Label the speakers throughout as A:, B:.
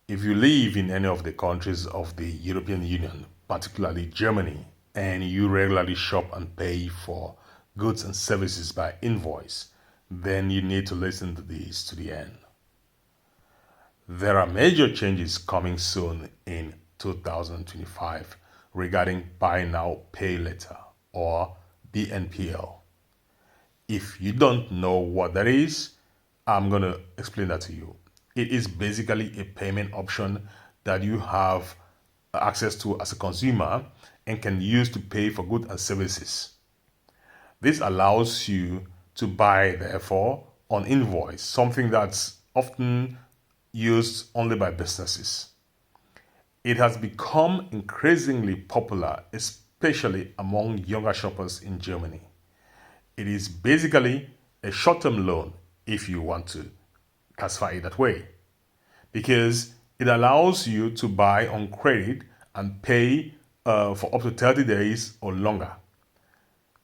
A: If you live in any of the countries of the European Union, particularly Germany, and you regularly shop and pay for goods and services by invoice, then you need to listen to this to the end. There are major changes coming soon in 2025 regarding Buy Now, Pay Later or BNPL. If you don't know what that is, I'm going to explain that to you. It is basically a payment option that you have access to as a consumer and can use to pay for goods and services. This allows you to buy, therefore, on invoice, something that's often used only by businesses. It has become increasingly popular, especially among younger shoppers in Germany. It is basically a short-term loan if you want to classify it that way, because it allows you to buy on credit and pay for up to 30 days or longer.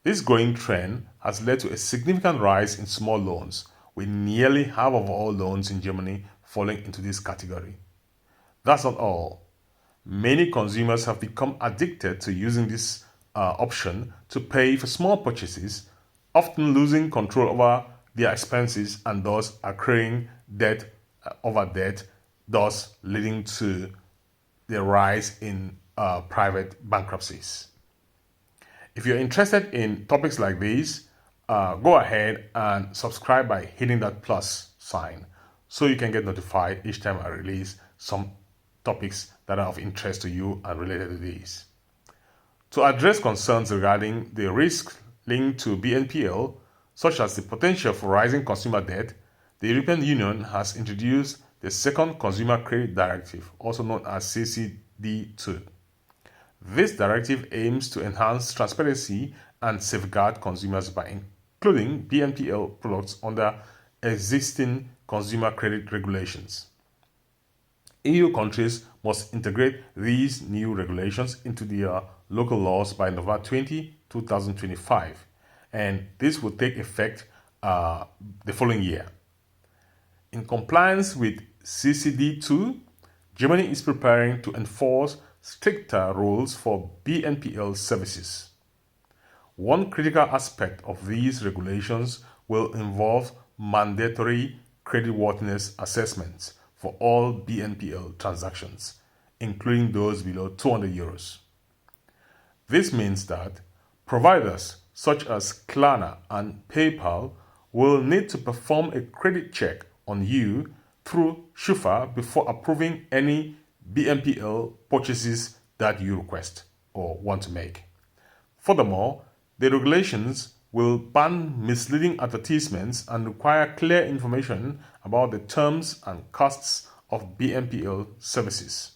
A: This growing trend has led to a significant rise in small loans, with nearly half of all loans in Germany falling into this category. That's not all. Many consumers have become addicted to using this option to pay for small purchases, often losing control over their expenses and thus accruing debt over debt, thus leading to the rise in private bankruptcies. If you're interested in topics like these, go ahead and subscribe by hitting that plus sign so you can get notified each time I release some topics that are of interest to you and related to these. To address concerns regarding the risks linked to BNPL, such as the potential for rising consumer debt, the European Union has introduced the Second Consumer Credit Directive, also known as CCD2. This directive aims to enhance transparency and safeguard consumers by including BNPL products under existing consumer credit regulations. EU countries must integrate these new regulations into their local laws by November 20, 2025, and this will take effect the following year. In compliance with CCD2, Germany is preparing to enforce stricter rules for BNPL services. One critical aspect of these regulations will involve mandatory creditworthiness assessments for all BNPL transactions, including those below 200 euros. This means that providers such as Klarna and PayPal will need to perform a credit check on you through Schufa before approving any BNPL purchases that you request or want to make. Furthermore, the regulations will ban misleading advertisements and require clear information about the terms and costs of BNPL services.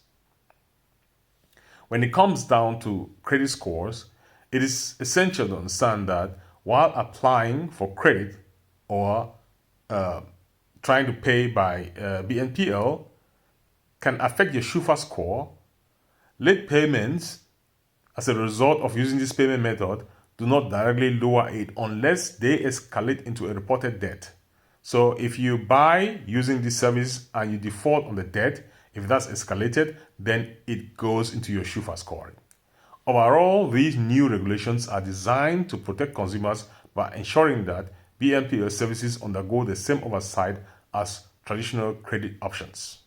A: When it comes down to credit scores, it is essential to understand that while applying for credit or trying to pay by BNPL can affect your Schufa score, late payments as a result of using this payment method do not directly lower it unless they escalate into a reported debt. So if you buy using this service and you default on the debt, if that's escalated, then it goes into your Schufa scoring. Overall, these new regulations are designed to protect consumers by ensuring that BNPL services undergo the same oversight as traditional credit options.